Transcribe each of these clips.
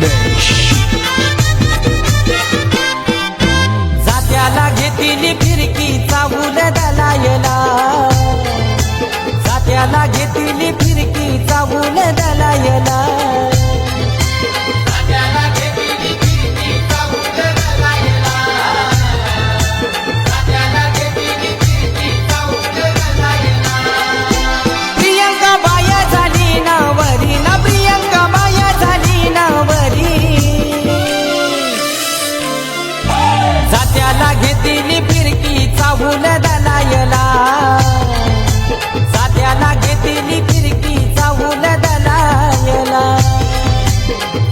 उमेश जात्याला घेतली फिरकी चावून दलायला, जात्याला घेतली फिरकी चावून दलायला, जात्याला घेतली फिरकी चावून दलायला, जात्याला घेतली फिरकी चावून दलायला. प्रियंका बाया झाली नावरी ना, प्रियंका बाया झाली नावरी, जात्याला घेतली फिरकी चावून दलायला, जात्याला घेतली फिरकी चावून दलायला,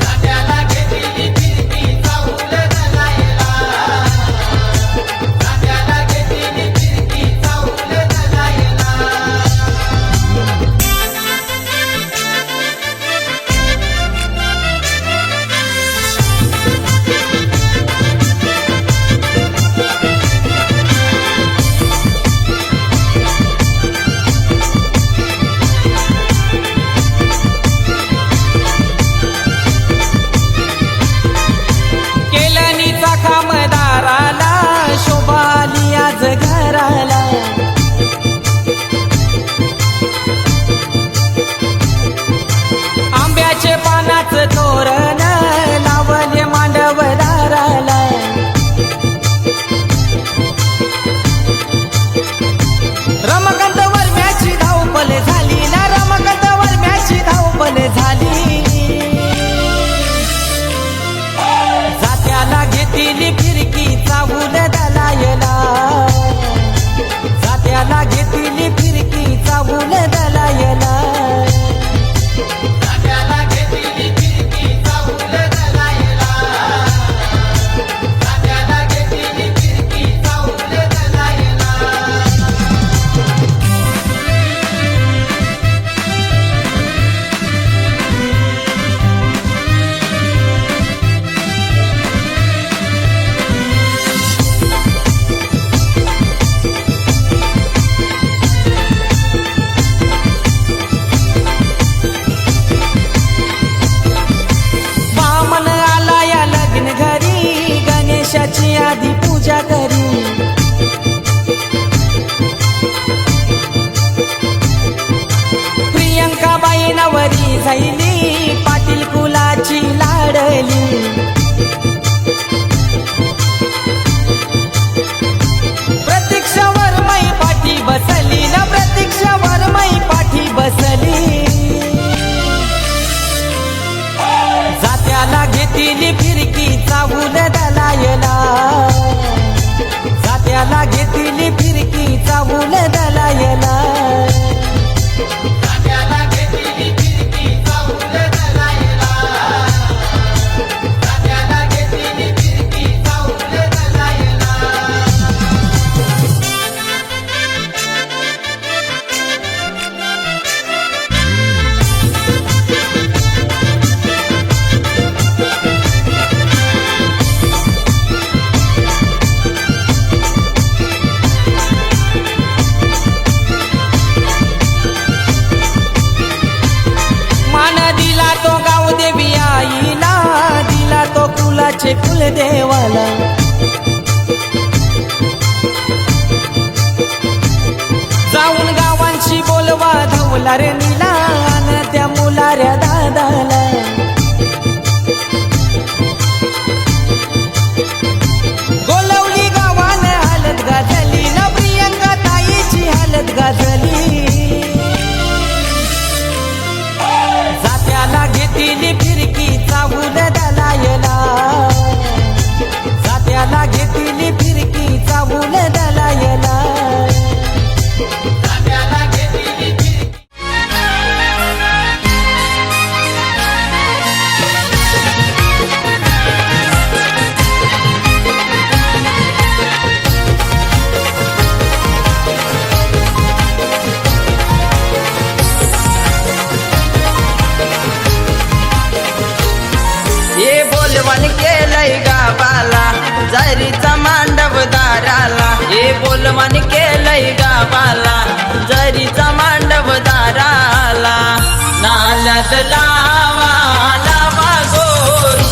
जात्याला घेतली फिरकी चावून दलायला, जात्याला घेतली फिरकी चावून दलायला. केलनीचा खामदाराला शोभा आली आज घराला, आंब्याचे पानाचं तोरण लावले मांडवदाराला, रमकांत वर्म्याची धावपल झाली ना, रमकांत वर्म्याची धावपल झाली, जात्याला घेतली फिरकी चावून दलायला, जात्याला घेतली फिरकी चावून दलायला, जात्याला घेतली फिरकी चावून दलायला, जात्याला घेतली फिरकी चावून दलायला. बामण आला या लग्न घरी, गणेशाची आधी पूजा करी, प्रियंका बाई नवरी झाली, पाटील कुलाची लाडली, प्रतीक्षावर मै पाठी बसली ना, प्रतीक्षावर मै पाठी बसली, जात्याला घेतली फिरकी चावून दलायला, जात्याला घेतली फिरकी चावून दलायला, जात्याला घेतली फिरकी चावून दलायला, जात्याला घेतली फिरकी चावून दलायला. मान दिला तो गाव देवी आईला, दिला तो कुलाचे कुलदेवाला, जाऊन गावांशी बोलवा धवला रे नीला, अन त्या मुलाऱ्या दादाला, गोलवली गावान हालत गाजली ना, प्रियंका ताईची हालत गाजली, जात्याला घेतली फिरकी चावून दलायला, जात्याला घेतली फिरकी चावून दलायला, जात्याला घेतली फिरकी. ये बोलवण केलंय गावाला, जरीचा मांडव दाराला, ये बोलवण केलंय गावाला, जरीचा मांडव दाराला, नाल्यात लावा लावा गोरू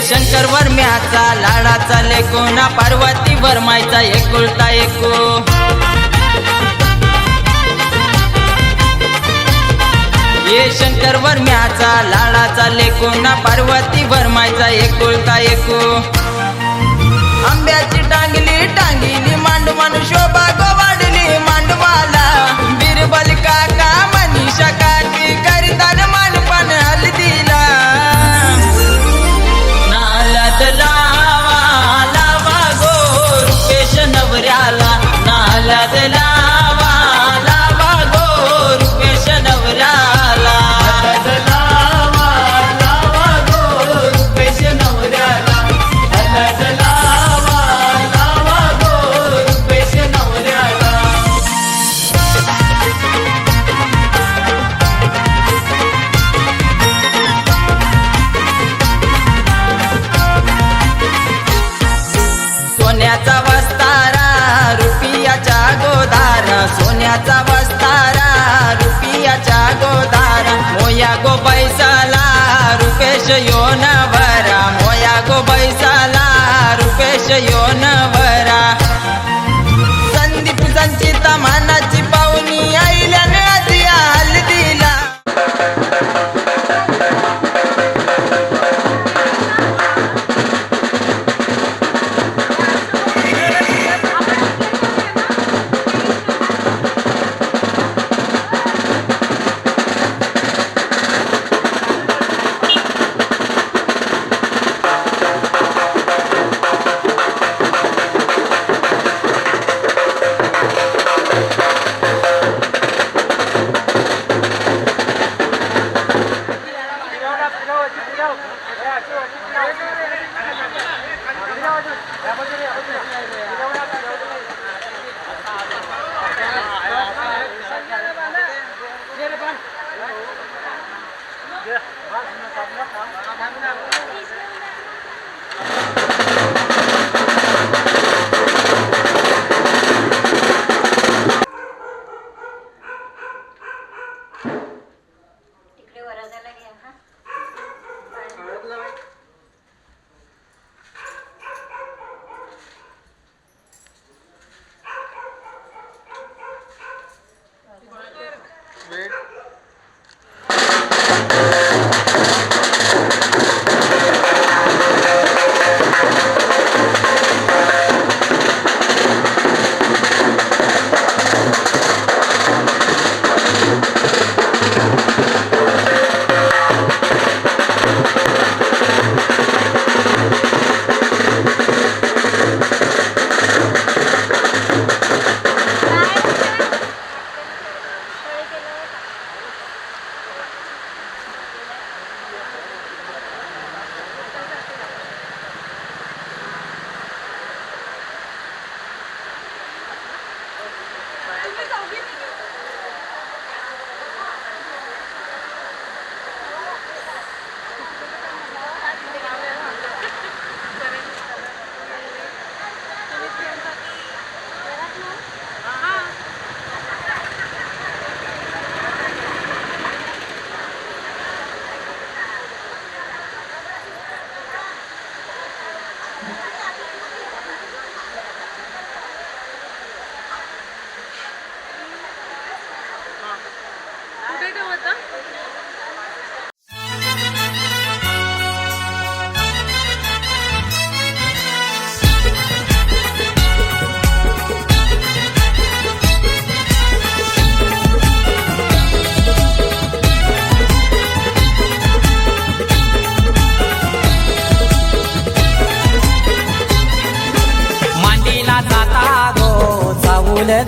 शंकर वर्म्याचा लाडाचा लेकोना पार्वती वर्माचा एकुलता एकू ये शंकर वर्म्याचा लाडाचा लेकोना पार्वती वर्माचा एकुलता एकू आंब्याची टांगली मांडवान शोभा गोवाडली मांडवाला बिरबल काका मनीषा काकी करीतान मानपान हल्दीला नालद लावा लावा गो रुपेश नवऱ्याला नालद लावा लावा गो रुपेश नवऱ्याला नालद लावा लावा गो रुपेश नवऱ्याला नालद लावा लावा गो रुपेश नवऱ्याला सोन्याचा वस्तारा रुपयाचा गोदारा सोन्याचा वस्तारा रुपयाचा गोदारा मोया गो बैसाला रुपेश योन भरा मोया गो बैसाला रुपेश योन भरा संदीप संचिता मानाची पाहुणी आईल्याने आधी हल्दीला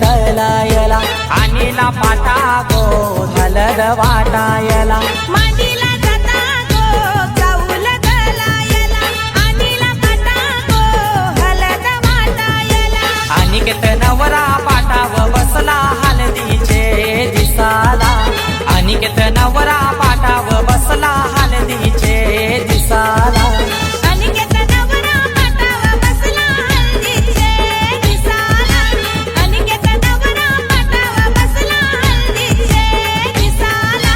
दलायला आणीला पाटा गो हलद वाटायला मांडीला जाता गो चाऊल दलायला आणीला पाटा गो हलद वाटायला अनिकेत नवरा पाटाव बसला हलदीचे दिसाला अनिकेत नवरा पाटाव बसला हलदीचे दिसाला अनिकेत नवरा पाटाव बसला हळदीचे दिसाला अनिकेत नवरा पाटाव बसला हळदीचे दिसाला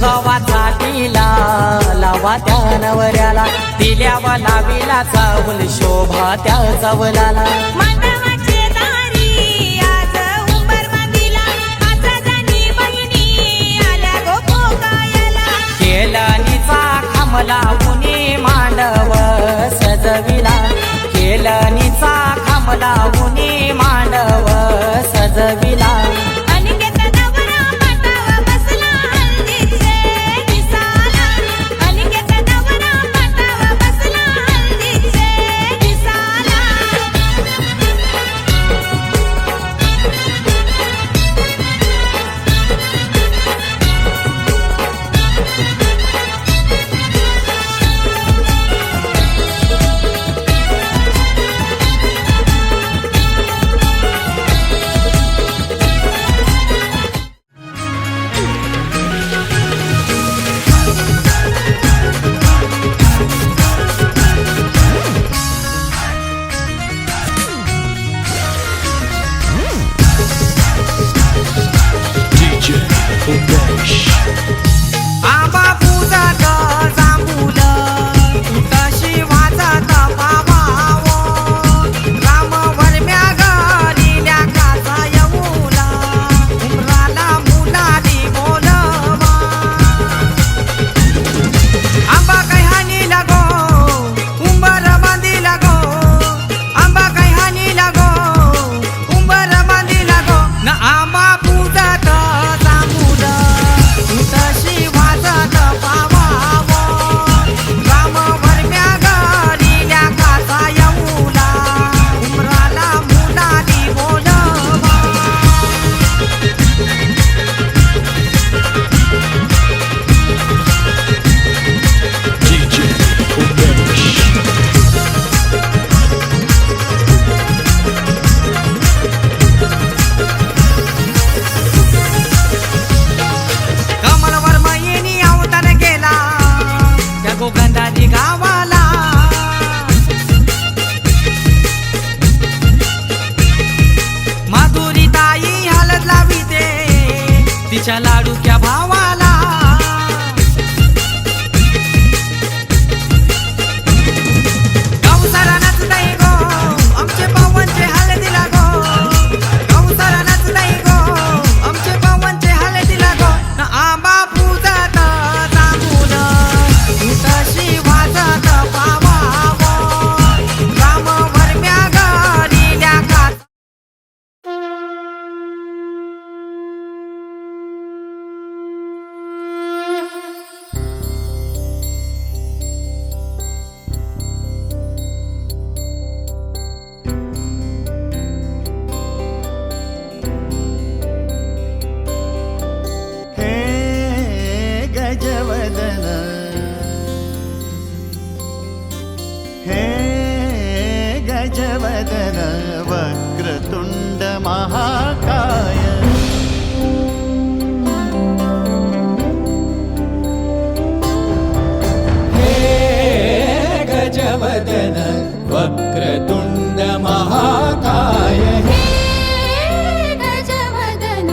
गवाचा दिला लावा त्या नवऱ्याला दिल्यावा लावीला चावल शोभा त्या चावलाला मानवाचे दारी आज उंबर बांधिला आता जाणी बहिणी आल्या गो पोकायला केलनीचा खांबला उनी मांडव सजविला केलनीचा खांबला उनी मांडव सजविला अनिकेत नवरा पाटावा बसला हल्दीचे दिसाला अनिकेत नवरा पाटावा बसला हल्दीचे दिसाला आबा पूजात जांभूल तशी वाजत पावावो राम वरम्या गलील्या काचा येऊला उमराला मुलाली बोलवा आंबा काही हानी लागो उंबर बांधी लागो आंबा काही हानी लागो उंबर बांधी लागो न आंबा पूजात जांभूल तशी वाजत पावावो राम वरम्या गलील्या काचा येऊला उमराला मुलाली बोलवा कमलवर मयिनी अवतार गेला त्या गोगंधाजी गावाला माधुरी ताई हलत लाविते तिच्या लाडूक्या भावाला गौसाला नाचताई गो आमचे पवनचे हळदीला गो गौसाला नाचताई गो आमचे पवनचे हळदीला गो न आंबा पूजत जांभूल तशी वाजत पावावो राम वरम्या गलील्या काचा हे गजवदन हे गजवदन वक्रतुंड महाकाय गजवदन वक्रतुंड महाकाय गजवदन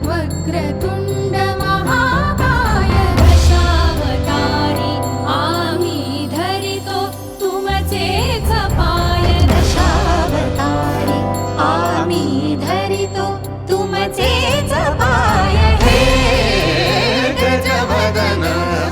वक्रतुंड महाकाय दशावतारी आम्ही धरितो तुमचेच पाय दशावतारी आम्ही धरितो तुमचेच पाय हे गजवदन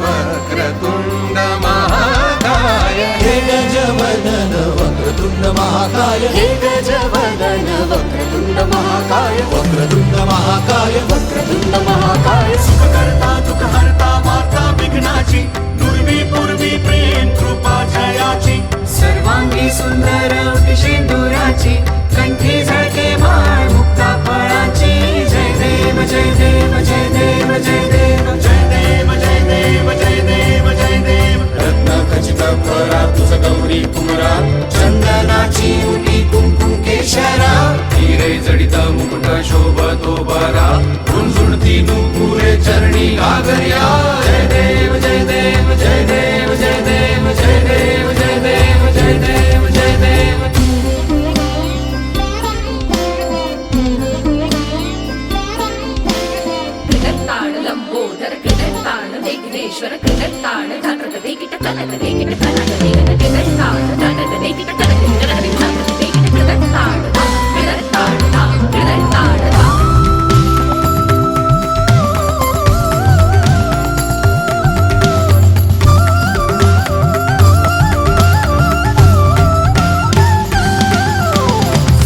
वक्रतुंड महाकाय हे गजवदन वक्रतुंड महाकाय हे गजवदन वक्रतुंड महाकाय वक्रतुंड महाकाय वक्रतुंड महाकाय सुख करता दुःख हरता माता विघ्नाची दुर्वी पूर्वी प्रेम कृपा जयाची सर्वांगी सुंदर सिंदुराची कंठी झळके माळ मुक्ता फळाची जय देव जय देव जय देव जय देव जय देव जय देव जय देव जय देव रत्न खचित फरा तुझ गौरी कुमरा चंदनाची उटी कुंकुम केशरा हिरे जडित मुकुट शोभतो बरा गुंजुणती नुपुरे चरणी घागर्या जय देव जय देव जय देव जय देव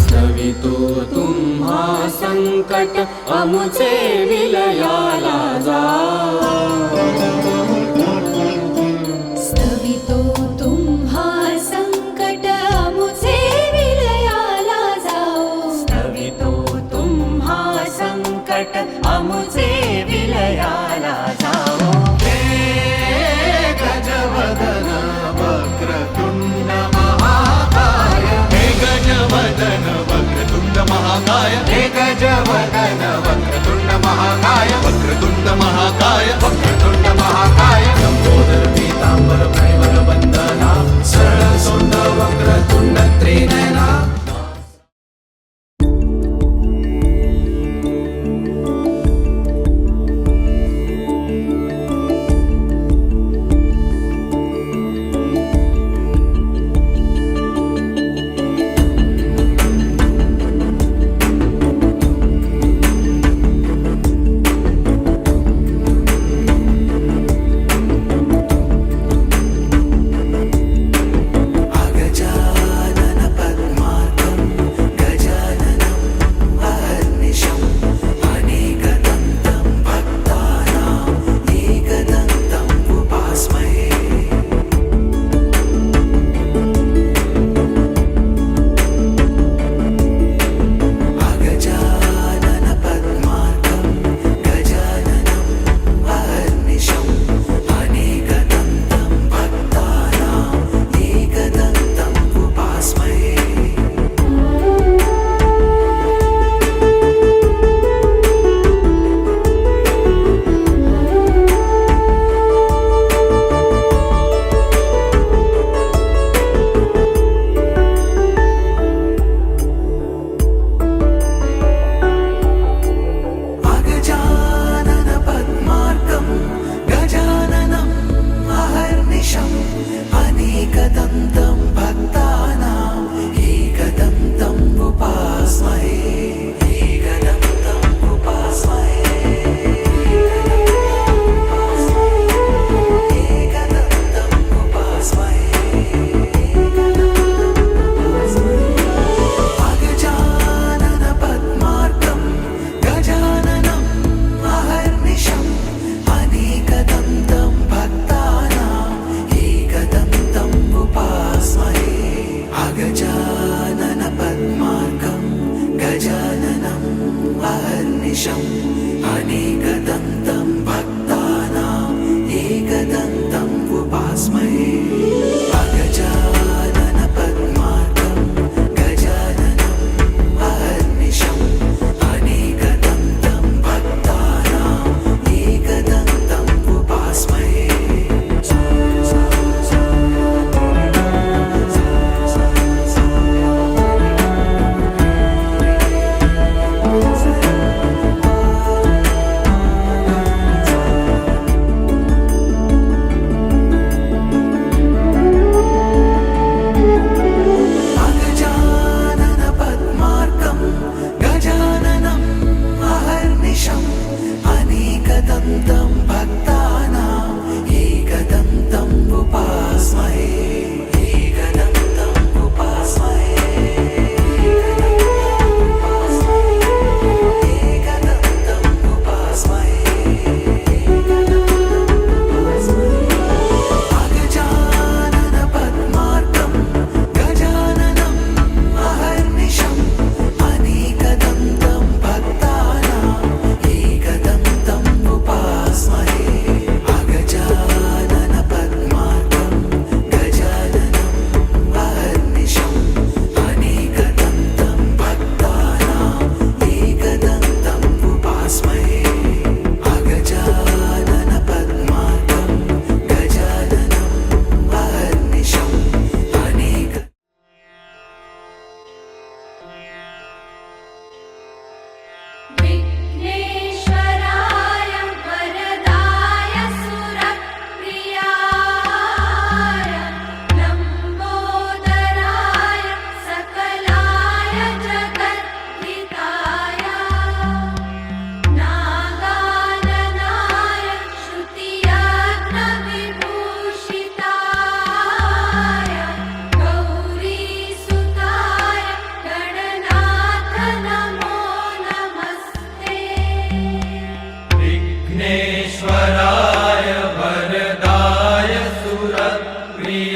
स्तवितो तुम्हा संकट अमुचे विलयाला जा स्तवितो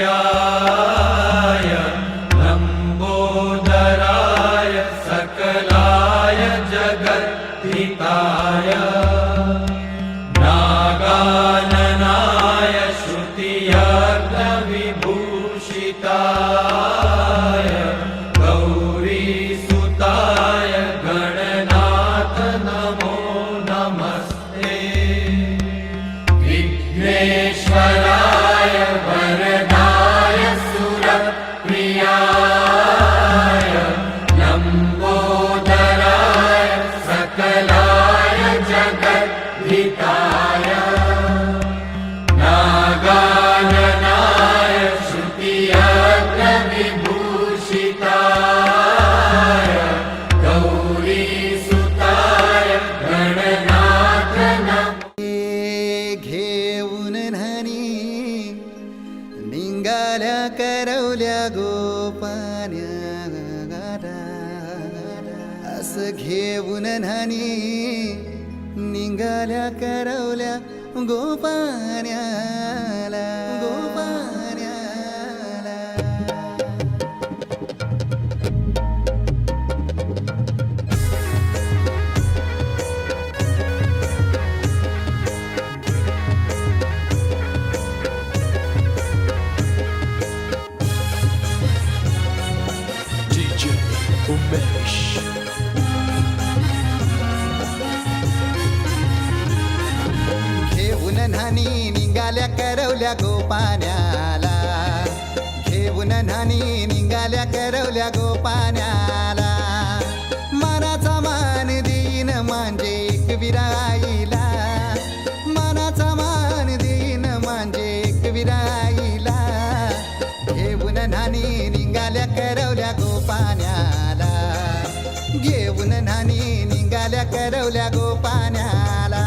प्रियाय लम्बोदराय सकलाय जगद्धिताय नागाननाय श्रुतियज्ञविभूषिताय गौरीसुताय गणनाथ नमो नमस्ते विघ्नेश्वराय वरदाय सुरप्रियाय लम्बोदराय सकलाय जगद्धिताय नागाननाय श्रुतियज्ञविभूषिताय गौरीसुताय गणनाथ नमो घेऊन न्हाणी निंगाल्या करवल्या गोपान्या असं घेऊन न्हाणी निंगाल्या करवल्या गोपान्याला गोपान्याला DJ Umesh. घेऊन न्हाणी निघाल्या करवल्या गोपान्याला घेऊन न्हाणी निघाल्या करवल्या गोपान्याला मनाचा मान देईन म्हणजे एक विराईला मनाचा मान देईन म्हणजे एक विराईला घेऊन न्हाणी निघाल्या करवल्या गोपान्याला घेऊन न्हाणी निघाल्या करवल्या गोपान्याला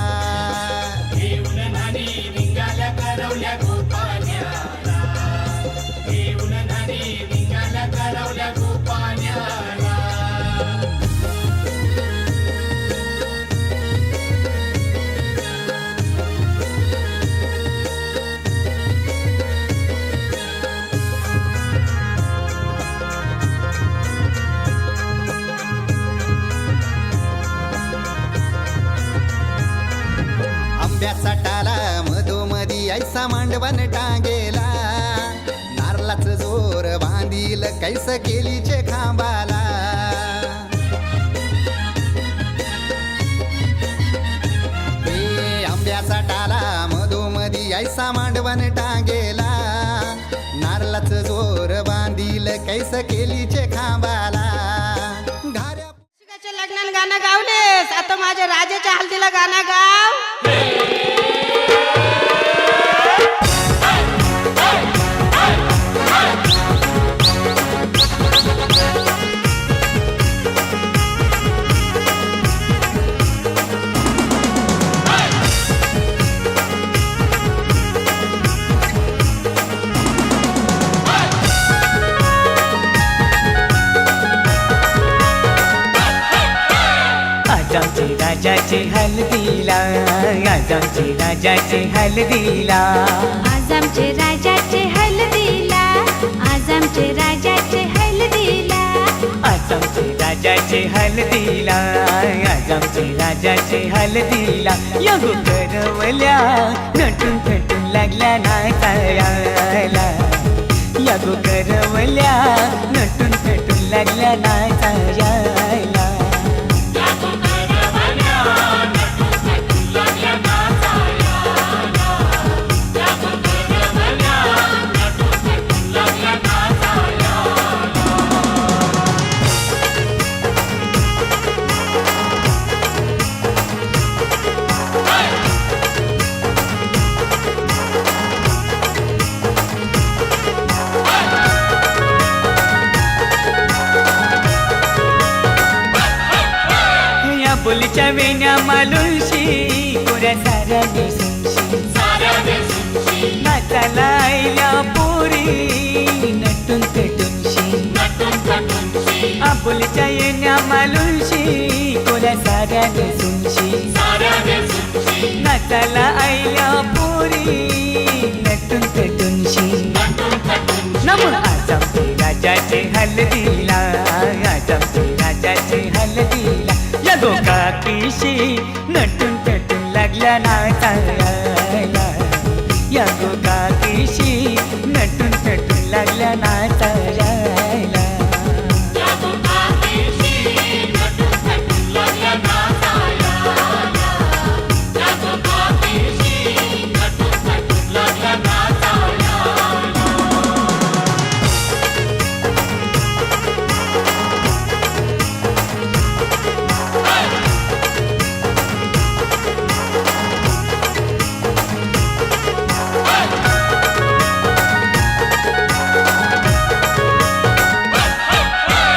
घेऊन न्हाणी निघाल्या करवल्या गोपान्याला घेऊन न्हाणी निघाल्या करवल्या गोपान्याला आंब्याचा टाला मधोमधी ऐसा मांडवण टांगेला नारळाच जोर बांधील कैस केलीचे खांबाला हे आंब्याचा टाला मधोमधी ऐसा मांडवण टांगेला नारळाच जोर बांधील कैस केलीचे खांबाला घाऱ्या शिकाच्या लग्नाला गाणं गावलेस आता माझ्या राजाच्या हल्दीला गाणं गाव आज आमचे राजाचे हल्दीला आज आमचे राजाचे हल्दीला आज आमचे राजाचे हल्दीला आज आमचे राजाचे हल्दीला आज आमचे राजाचे हल्दीला आज आमचे राजाचे हल्दीला या करवल्या नटून थटून लागल्या नाचायला या करवल्या नटून थटून लागल्या नाचायला बोलीच्या वेण्या मालुशी कोऱ्या साऱ्या नेसूनशी नाचाला आईल्या पोरी नटून पेटूनशी आपुलच्या येण्या मालुशी कोऱ्या साऱ्या नेसूनशी नाचाला आईल्या पोरी नटून पेटूनशी नम आज आमचे राजाचे हल्दीला, आज आमचे राजाचे हल्दीला, या गोकाकीशी नटून नटून लागल्या नाचायला, या गोकाकीशी नटून नटून लागल्या नाचायला.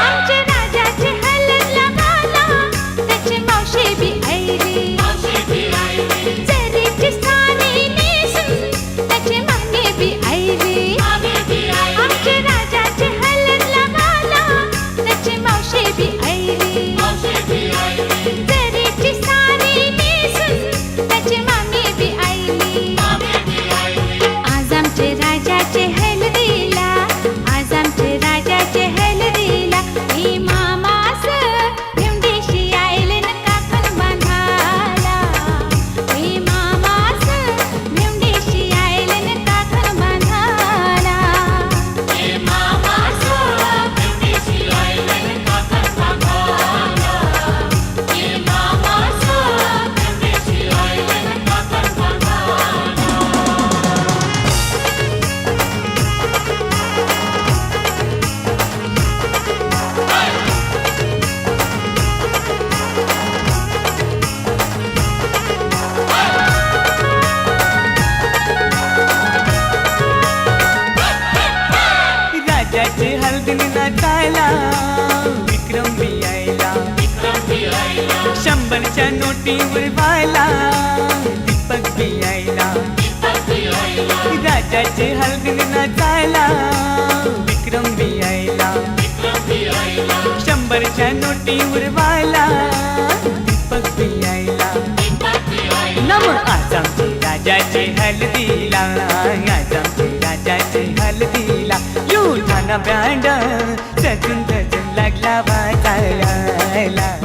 आमच्या राजाचे हलदला गाला, त्याची मावशी बी ऐली, जरीची साडी नेसून त्याची मामी बी ऐली. आमच्या राजाचे हलदला गाला, त्याची मावशी बी ऐली, जरीची साडी नेसून त्याची मामी बी ऐली. आज आमचे राजाचे हलदीला, आज आमचे राजाचे हलदीला, ही मामास भेंडीशी आयले न काकण बांधाला, ही मामास भेंडीशी आयले न काकण बांधाला. राजाचे हल्दीने नाचायला विक्रम बी यायला, 100च्या नोटीवर व्हायला दीपक बी यायला. राजाचे हल्दीने नाचायला विक्रम बी यायला, 100च्या नोटीवर व्हायला दीपक बी यायला. नम आज आमचे राजाचे हल्दीला, आज आमचे राजाचे हल्दीला, युठाना बँड सजून सजून लागला वाजायला.